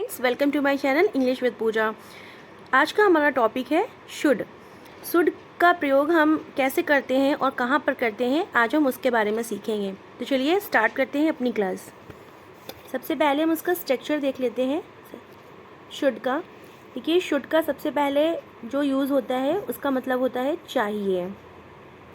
Welcome to my channel English with Pooja. आज का हमारा टॉपिक है शुड। शुड का प्रयोग हम कैसे करते हैं और कहाँ पर करते हैं, आज हम उसके बारे में सीखेंगे। तो चलिए स्टार्ट करते हैं अपनी क्लास। सबसे पहले हम उसका स्ट्रक्चर देख लेते हैं शुड का। देखिए, शुड का सबसे पहले जो यूज़ होता है उसका मतलब होता है चाहिए।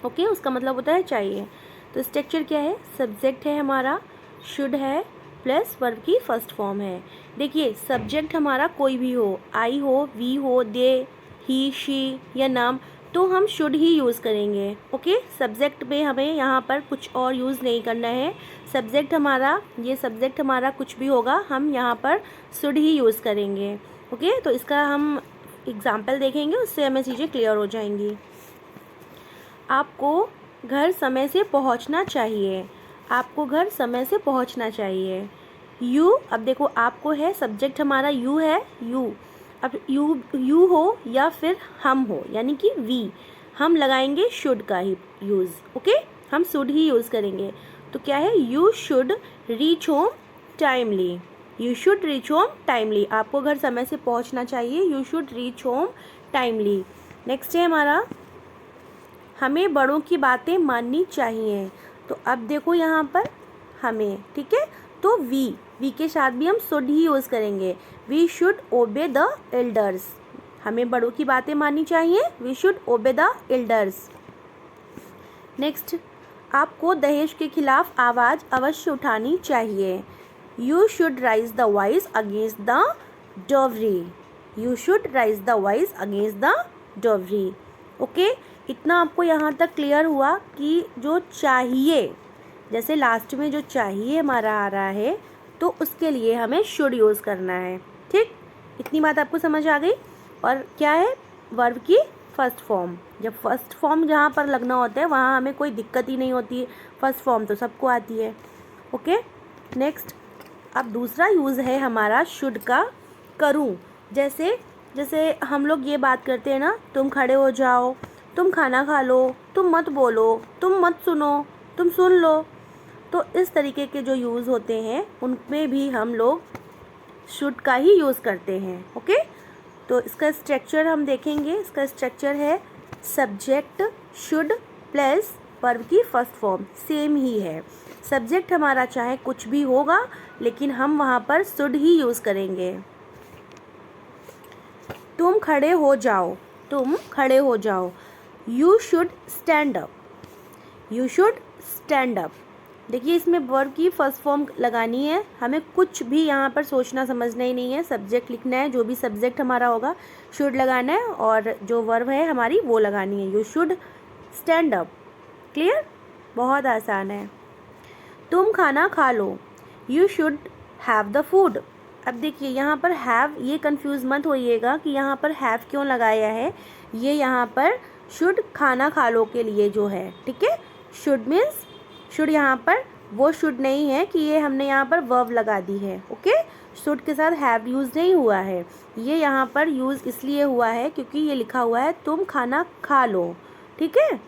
ओके, उसका मतलब होता है चाहिए। तो स्ट्रक्चर क्या है, सब्जेक्ट है हमारा, शुड है प्लस वर्ब की फर्स्ट फॉर्म है। देखिए, सब्जेक्ट हमारा कोई भी हो, आई हो, वी हो, दे, ही, शी या नाम, तो हम शुड ही यूज़ करेंगे। ओके, सब्जेक्ट में हमें यहाँ पर कुछ और यूज़ नहीं करना है। सब्जेक्ट हमारा, ये सब्जेक्ट हमारा कुछ भी होगा, हम यहाँ पर शुड ही यूज़ करेंगे। ओके, तो इसका हम एग्जाम्पल देखेंगे, उससे हमें चीज़ें क्लियर हो जाएंगी। आपको घर समय से पहुंचना चाहिए। आपको घर समय से पहुंचना चाहिए। यू, अब देखो आपको है, सब्जेक्ट हमारा यू है, यू। अब यू हो या फिर हम हो, यानी कि वी, हम लगाएंगे शुड का ही यूज़। ओके, हम शुड ही यूज़ करेंगे। तो क्या है, you should reach home timely. You should reach home timely, आपको घर समय से पहुंचना चाहिए। You should reach home timely. Next है हमारा, हमें बड़ों की बातें माननी चाहिए। तो अब देखो यहाँ पर हमें, ठीक है, तो वी के साथ भी हम शुड ही यूज़ करेंगे। We should obey the elders. हमें बड़ों की बातें माननी चाहिए, we should obey the elders. Next, आपको दहेज के खिलाफ आवाज़ अवश्य उठानी चाहिए। You should raise the voice against the dowry. You should raise the voice against the dowry. Okay, इतना आपको यहाँ तक क्लियर हुआ कि जो चाहिए, जैसे लास्ट में जो चाहिए हमारा आ रहा है, तो उसके लिए हमें शुड यूज़ करना है। ठीक, इतनी बात आपको समझ आ गई। और क्या है, वर्ब की फर्स्ट फॉर्म। जब फर्स्ट फॉर्म जहाँ पर लगना होता है वहाँ हमें कोई दिक्कत ही नहीं होती है, फर्स्ट फॉर्म तो सबको आती है। ओके, नेक्स्ट, अब दूसरा यूज़ है हमारा शुड का, करूँ। जैसे जैसे हम लोग ये बात करते हैं ना, तुम खड़े हो जाओ, तुम खाना खा लो, तुम मत बोलो, तुम मत सुनो, तुम सुन लो। तो इस तरीके के जो यूज़ होते हैं उनमें भी हम लोग शुड का ही यूज़ करते हैं। ओके, तो इसका स्ट्रक्चर हम देखेंगे। इसका स्ट्रक्चर है सब्जेक्ट शुड प्लस वर्ब की फर्स्ट फॉर्म, सेम ही है। सब्जेक्ट हमारा चाहे कुछ भी होगा, लेकिन हम वहाँ पर शुड ही यूज़ करेंगे। तुम खड़े हो जाओ, तुम खड़े हो जाओ। You should stand up. You should stand up. देखिए, इसमें वर्ब की फर्स्ट फॉर्म लगानी है, हमें कुछ भी यहाँ पर सोचना समझना ही नहीं है। सब्जेक्ट लिखना है, जो भी सब्जेक्ट हमारा होगा शुड लगाना है, और जो वर्ब है हमारी वो लगानी है, you should stand up. Clear, बहुत आसान है। तुम खाना खा लो। You should have the food. अब देखिए यहाँ पर हैव, ये कंफ्यूज मत होइएगा कि यहाँ पर हैव क्यों लगाया है। ये यहाँ पर शुड खाना खा लो के लिए जो है, ठीक है। शुड मीन्स, शुड यहाँ पर वो शुड नहीं है कि ये हमने यहाँ पर वर्ब लगा दी है। ओके, शुड के साथ हैव यूज़ नहीं हुआ है। ये यहाँ पर यूज़ इसलिए हुआ है क्योंकि ये लिखा हुआ है तुम खाना खा लो, ठीक है।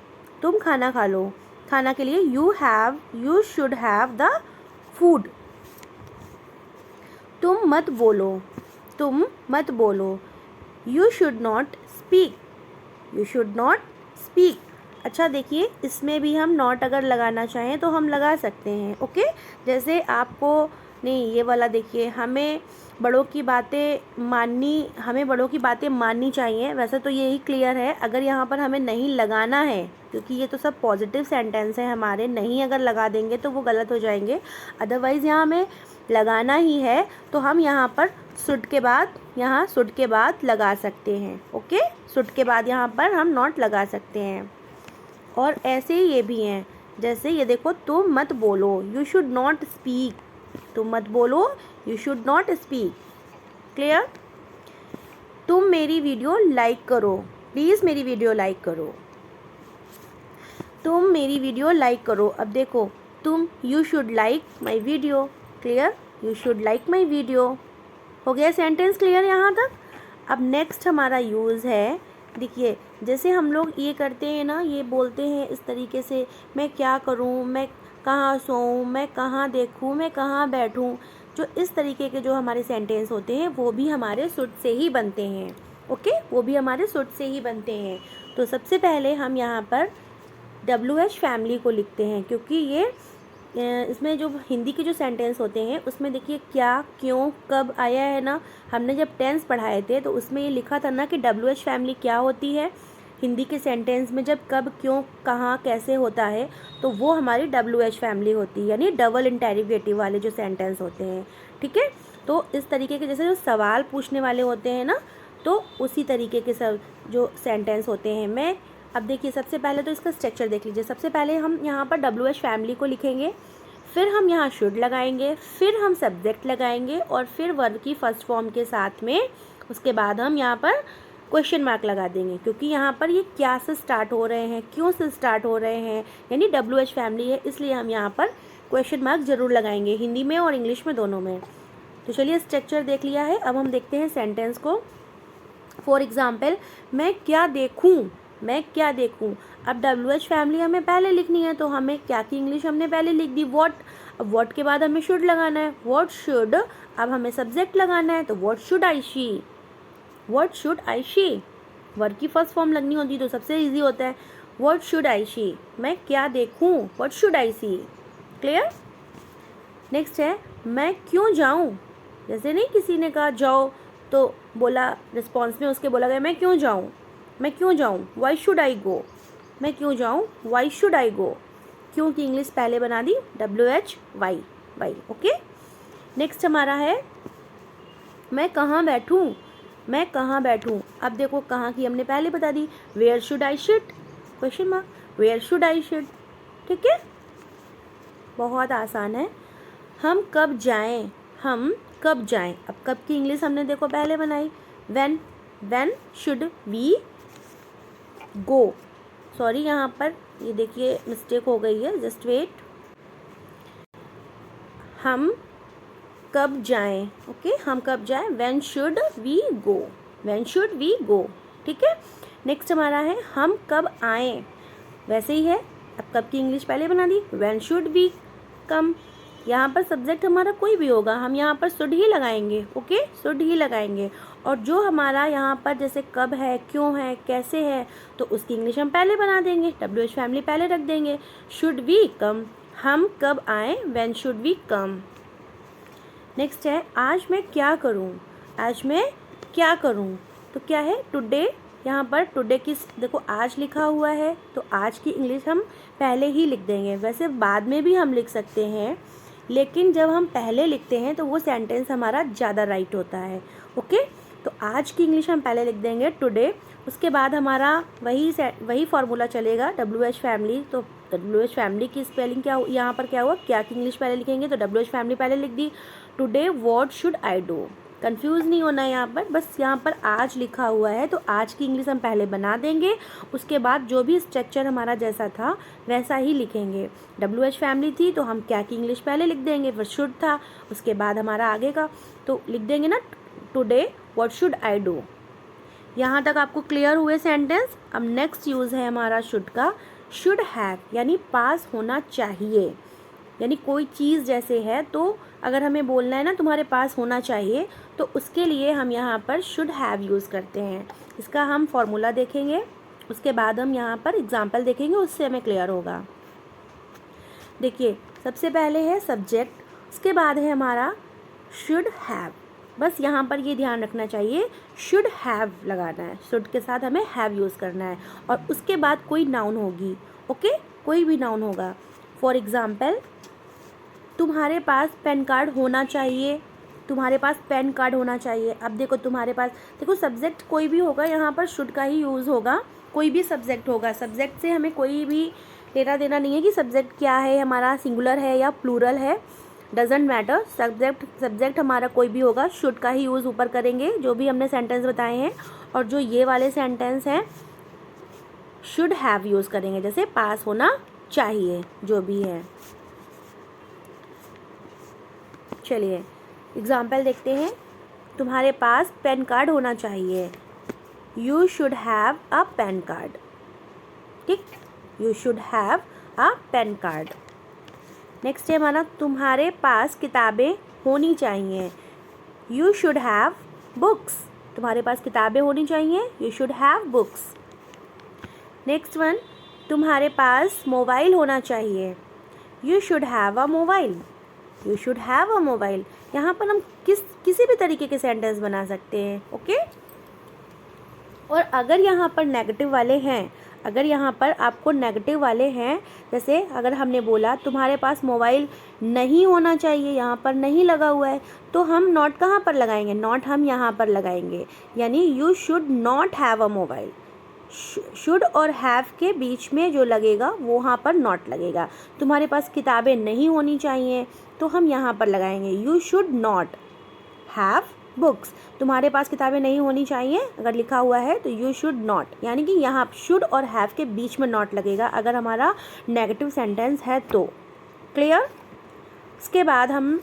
तुम खाना खा लो, खाना के लिए you should have the food. तुम मत बोलो, तुम मत बोलो। You should not speak. You should not speak. अच्छा देखिए, इसमें भी हम नॉट अगर लगाना चाहें तो हम लगा सकते हैं। ओके, जैसे आपको नहीं, ये वाला देखिए, हमें बड़ों की बातें माननी, हमें बड़ों की बातें माननी चाहिए। वैसे तो यही क्लियर है। अगर यहाँ पर हमें नहीं लगाना है, क्योंकि ये तो सब पॉजिटिव सेंटेंस है हमारे, नहीं अगर लगा देंगे तो वो गलत हो जाएंगे। अदरवाइज़ यहाँ हमें लगाना ही है, तो हम यहाँ पर शुड के बाद, यहाँ शुड के बाद लगा सकते हैं। ओके, शुड के बाद यहाँ पर हम नॉट लगा सकते हैं। और ऐसे ही ये भी हैं, जैसे ये देखो, तुम मत बोलो, यू शुड नॉट स्पीक। तुम मत बोलो, you should not speak. Clear. तुम मेरी वीडियो लाइक करो। प्लीज़ मेरी वीडियो लाइक करो। तुम मेरी वीडियो लाइक करो। अब देखो, तुम, you should like my video. Clear, you should like my video. हो गया सेंटेंस क्लियर यहाँ तक। अब नेक्स्ट हमारा यूज़ है, देखिए, जैसे हम लोग ये करते हैं ना, ये बोलते हैं इस तरीके से, मैं क्या करूँ, मैं कहाँ सोऊं, मैं कहाँ देखूँ, मैं कहाँ बैठूँ। जो इस तरीके के जो हमारे सेंटेंस होते हैं वो भी हमारे शुड से ही बनते हैं। ओके, वो भी हमारे शुड से ही बनते हैं। तो सबसे पहले हम यहाँ पर WH फैमिली को लिखते हैं, क्योंकि ये इसमें जो हिंदी के जो सेंटेंस होते हैं उसमें देखिए क्या, क्यों, कब आया है ना। हमने जब टेंस पढ़ाए थे तो उसमें ये लिखा था ना कि WH फैमिली क्या होती है। हिंदी के सेंटेंस में जब कब, क्यों, कहाँ, कैसे होता है तो वो हमारी WH फैमिली होती है, यानी डबल इंटेरोगेटिव वाले जो सेंटेंस होते हैं। ठीक है, तो इस तरीके के जैसे जो सवाल पूछने वाले होते हैं ना, तो उसी तरीके के सब जो सेंटेंस होते हैं। मैं अब देखिए सबसे पहले तो इसका स्ट्रक्चर देख लीजिए। सबसे पहले हम यहाँ पर WH फैमिली को लिखेंगे, फिर हम यहाँ शुड लगाएंगे, फिर हम सब्जेक्ट लगाएंगे और फिर वर्ब की फर्स्ट फॉर्म के साथ में उसके बाद हम यहाँ पर क्वेश्चन मार्क लगा देंगे, क्योंकि यहाँ पर ये क्या से स्टार्ट हो रहे हैं, क्यों से स्टार्ट हो रहे हैं, यानी WH फैमिली है, इसलिए हम यहाँ पर क्वेश्चन मार्क ज़रूर लगाएंगे, हिंदी में और इंग्लिश में दोनों में। तो चलिए स्ट्रक्चर देख लिया है, अब हम देखते हैं सेंटेंस को। फॉर एग्ज़ाम्पल, मैं क्या देखूँ, मैं क्या देखूँ। अब WH फैमिली हमें पहले लिखनी है, तो हमें क्या की इंग्लिश हमने पहले लिख दी, वॉट। अब वॉट के बाद हमें शुड लगाना है, वॉट शुड। अब हमें सब्जेक्ट लगाना है, तो what should I she, what should I she. Verb की फर्स्ट फॉर्म लगनी होती है तो सबसे ईजी होता है, वॉट शुड आई शी, मैं क्या देखूँ, what should I see. Clear. Next है मैं क्यों जाऊँ। जैसे नहीं किसी ने कहा जाओ तो बोला रिस्पॉन्स में उसके बोला गया मैं क्यों जाऊँ, मैं क्यों जाऊँ, वाई शुड आई गो, मैं क्यों जाऊँ, वाई शुड आई गो। क्यों की इंग्लिश पहले बना दी WH why, why. Okay, next हमारा है मैं कहाँ बैठूँ, मैं कहाँ बैठूँ। अब देखो कहाँ की हमने पहले बता दी, where should I sit, question mark, where should I sit. ठीक है, बहुत आसान है। हम कब जाएं, हम कब जाएं। अब कब की इंग्लिश हमने देखो पहले बनाई, when, when should we go. Sorry यहाँ पर ये देखिए मिस्टेक हो गई है, जस्ट वेट। हम कब जाएं, ओके, हम कब जाएं, when should we go, when should we go. ठीक है, नेक्स्ट हमारा है हम कब आएं, वैसे ही है। अब कब की इंग्लिश पहले बना दी, व्हेन शुड वी कम। यहाँ पर सब्जेक्ट हमारा कोई भी होगा, हम यहाँ पर शुड ही लगाएंगे, ओके, शुड ही लगाएंगे। और जो हमारा यहाँ पर जैसे कब है, क्यों है, कैसे है, तो उसकी इंग्लिश हम पहले बना देंगे, WH फैमिली पहले रख देंगे, शुड वी कम। हम कब आएँ, when should we come. Next है आज मैं क्या करूँ, आज मैं क्या करूँ। तो क्या है टुडे, यहाँ पर टुडे की देखो आज लिखा हुआ है तो आज की इंग्लिश हम पहले ही लिख देंगे। वैसे बाद में भी हम लिख सकते हैं, लेकिन जब हम पहले लिखते हैं तो वो सेंटेंस हमारा ज़्यादा राइट होता है। ओके, तो आज की इंग्लिश हम पहले लिख देंगे टुडे, उसके बाद हमारा वही फार्मूला चलेगा WH फैमिली। तो WH फैमिली की स्पेलिंग क्या यहाँ पर क्या हुआ, क्या की इंग्लिश पहले लिखेंगे तो WH फैमिली पहले लिख दी, today what should I do. Confuse नहीं होना है यहाँ पर, बस यहाँ पर आज लिखा हुआ है तो आज की इंग्लिश हम पहले बना देंगे, उसके बाद जो भी स्ट्रक्चर हमारा जैसा था वैसा ही लिखेंगे। WH फैमिली थी तो हम क्या की इंग्लिश पहले लिख देंगे, फिर शुड था, उसके बाद हमारा आगे का तो लिख देंगे ना today what should I do. यहाँ तक आपको क्लियर हुए सेंटेंस। अब नेक्स्ट यूज़ है हमारा शुड का, शुड हैव, यानी पास होना चाहिए, यानी कोई चीज़ जैसे है तो अगर हमें बोलना है ना तुम्हारे पास होना चाहिए तो उसके लिए हम यहाँ पर शुड हैव यूज़ करते हैं। इसका हम फॉर्मूला देखेंगे, उसके बाद हम यहाँ पर एग्जाम्पल देखेंगे, उससे हमें क्लियर होगा। देखिए सबसे पहले है सब्जेक्ट, उसके बाद है हमारा शुड हैव। बस यहाँ पर ये ध्यान रखना चाहिए शुड हैव लगाना है, शुड के साथ हमें हैव यूज़ करना है और उसके बाद कोई नाउन होगी, ओके, कोई भी नाउन होगा। फॉर एग्ज़ाम्पल तुम्हारे पास पैन कार्ड होना चाहिए, तुम्हारे पास पैन कार्ड होना चाहिए। अब देखो तुम्हारे पास, देखो सब्जेक्ट कोई भी होगा यहाँ पर शुड का ही यूज़ होगा, कोई भी सब्जेक्ट होगा, सब्जेक्ट से हमें कोई भी लेना देना नहीं है कि सब्जेक्ट क्या है, हमारा सिंगुलर है या प्लूरल है, डजेंट मैटर। सब्जेक्ट हमारा कोई भी होगा, शुड का ही यूज़ ऊपर करेंगे जो भी हमने सेंटेंस बताए हैं, और जो ये वाले सेंटेंस हैं शुड हैव यूज़ करेंगे, जैसे पास होना चाहिए जो भी है। चलिए एग्जाम्पल देखते हैं। तुम्हारे पास पैन कार्ड होना चाहिए, you should have a PAN card. ठीक, you should have a PAN card. Next है हमारा तुम्हारे पास किताबें होनी चाहिए। यू शुड हैव बुक्स, तुम्हारे पास किताबें होनी चाहिए। You should have books. Next one, तुम्हारे पास मोबाइल होना चाहिए। You should have a mobile. You should have a mobile. यहाँ पर हम किसी भी तरीके के सेंटेंस बना सकते हैं, ओके। और अगर यहाँ पर नेगेटिव वाले हैं, अगर यहाँ पर आपको नेगेटिव वाले हैं, जैसे अगर हमने बोला तुम्हारे पास मोबाइल नहीं होना चाहिए, यहाँ पर नहीं लगा हुआ है, तो हम नॉट कहाँ पर लगाएंगे? नॉट हम यहाँ पर लगाएंगे, यानी you should not have a mobile. Should और हैव के बीच में जो लगेगा वो वहाँ पर नॉट लगेगा। तुम्हारे पास किताबें नहीं होनी चाहिए, तो हम यहाँ पर लगाएंगे you should not have books. तुम्हारे पास किताबें नहीं होनी चाहिए अगर लिखा हुआ है तो यू शुड नॉट, यानी कि यहाँ शुड और हैव के बीच में नॉट लगेगा अगर हमारा नेगेटिव सेंटेंस है तो। क्लियर? उसके बाद हम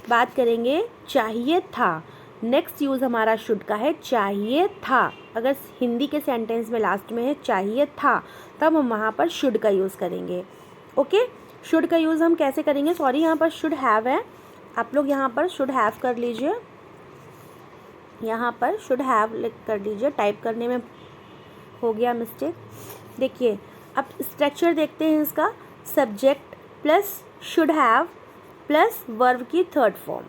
बात करेंगे चाहिए था। नेक्स्ट यूज़ हमारा शुड का है, चाहिए था। अगर हिंदी के सेंटेंस में लास्ट में है चाहिए था, तब हम वहाँ पर शुड का यूज़ करेंगे, ओके। शुड का यूज़ हम कैसे करेंगे? सॉरी, यहाँ पर शुड हैव है, आप लोग यहाँ पर शुड हैव कर लीजिए, यहाँ पर शुड हैव कर लीजिए, टाइप करने में हो गया मिस्टेक। देखिए अब स्ट्रक्चर देखते हैं इसका, subject plus should have plus verb की थर्ड फॉर्म।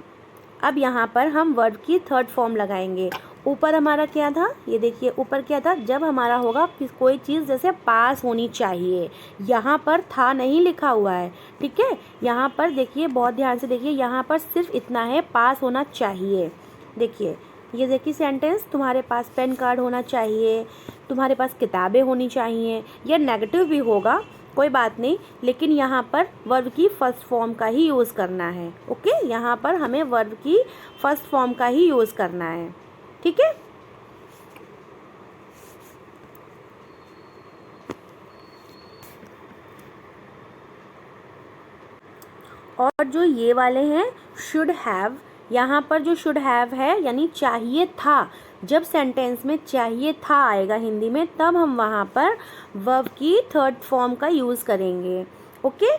अब यहाँ पर हम वर्ब की थर्ड फॉर्म लगाएंगे। ऊपर हमारा क्या था? ये देखिए ऊपर क्या था, जब हमारा होगा कोई चीज़ जैसे पास होनी चाहिए, यहाँ पर था नहीं लिखा हुआ है, ठीक है। यहाँ पर देखिए, बहुत ध्यान से देखिए, यहाँ पर सिर्फ इतना है पास होना चाहिए। देखिए ये देखिए सेंटेंस, तुम्हारे पास पेन कार्ड होना चाहिए, तुम्हारे पास किताबें होनी चाहिए, यह नेगेटिव भी होगा कोई बात नहीं, लेकिन यहाँ पर वर्ब की फर्स्ट फॉर्म का ही यूज़ करना है, ओके। यहाँ पर हमें वर्ब की फर्स्ट फॉर्म का ही यूज़ करना है, ठीक है। और जो ये वाले हैं शुड हैव, यहाँ पर जो शुड हैव है यानी चाहिए था, जब सेंटेंस में चाहिए था आएगा हिंदी में, तब हम वहाँ पर वर्ब की थर्ड फॉर्म का यूज़ करेंगे, ओके।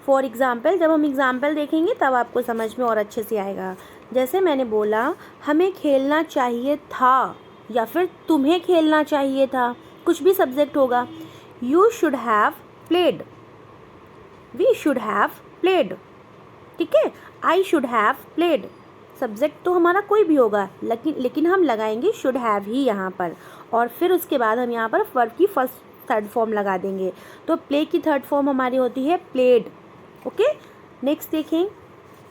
फॉर एग्ज़ाम्पल, जब हम एग्ज़ाम्पल देखेंगे तब आपको समझ में और अच्छे से आएगा। जैसे मैंने बोला हमें खेलना चाहिए था, या फिर तुम्हें खेलना चाहिए था, कुछ भी सब्जेक्ट होगा। You should have played, we should have played, ठीक है। I should have played, subject तो हमारा कोई भी होगा, लेकिन हम लगाएंगे शुड हैव ही यहाँ पर, और फिर उसके बाद हम यहाँ पर वर्ब की फर्स्ट थर्ड फॉर्म लगा देंगे। तो प्ले की थर्ड फॉर्म हमारी होती है प्लेड, ओके। नेक्स्ट देखें,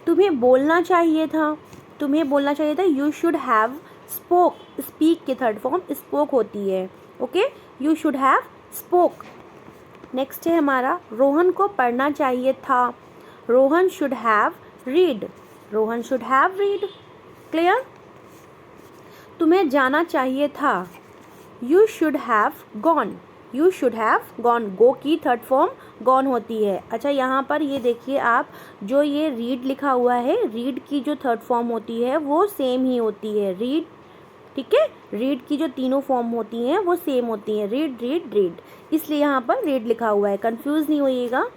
तुम्हें बोलना चाहिए था, तुम्हें बोलना चाहिए था, you should have spoke, speak की थर्ड फॉर्म स्पोक होती है, okay. You should have spoke. Next है हमारा रोहन को पढ़ना चाहिए था, Rohan should have read, Rohan should have read. Clear? तुम्हें जाना चाहिए था, you should have gone, you should have gone, go की थर्ड फॉर्म गॉन होती है। अच्छा यहाँ पर ये देखिए आप, जो ये रीड लिखा हुआ है, रीड की जो थर्ड फॉर्म होती है वो सेम ही होती है, रीड, ठीक है। रीड की जो तीनों फॉर्म होती हैं वो सेम होती हैं, रीड रीड रीड, इसलिए यहाँ पर रीड लिखा हुआ है, कंफ्यूज नहीं होइएगा।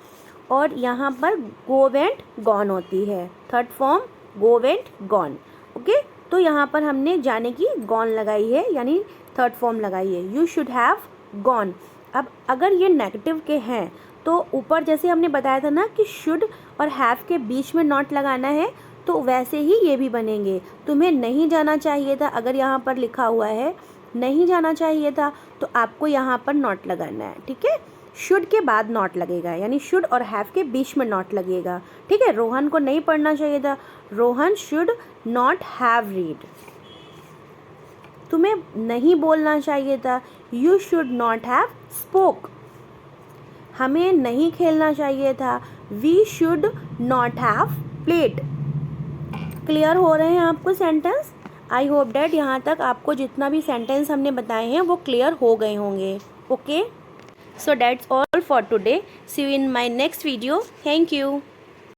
और यहाँ पर गो वेंट गॉन होती है, third form go went gone, okay. तो यहाँ पर हमने जाने की गॉन लगाई है, यानी थर्ड फॉर्म लगाई है, यू शुड हैव गॉन। अब अगर ये नेगेटिव के हैं तो ऊपर जैसे हमने बताया था ना कि शुड और हैव के बीच में नॉट लगाना है, तो वैसे ही ये भी बनेंगे। तुम्हें नहीं जाना चाहिए था, अगर यहाँ पर लिखा हुआ है नहीं जाना चाहिए था, तो आपको यहाँ पर नॉट लगाना है, ठीक है। शुड के बाद नॉट लगेगा, यानी शुड और हैव के बीच में नॉट लगेगा, ठीक है। रोहन को नहीं पढ़ना चाहिए था, Rohan should not have read. तुम्हें नहीं बोलना चाहिए था, you should not have spoke. हमें नहीं खेलना चाहिए था, we should not have played. Clear हो रहे हैं आपको सेंटेंस? आई होप डैट यहाँ तक आपको जितना भी सेंटेंस हमने बताए हैं वो क्लियर हो गए होंगे, okay. So that's all for today. See you in my next video. Thank you.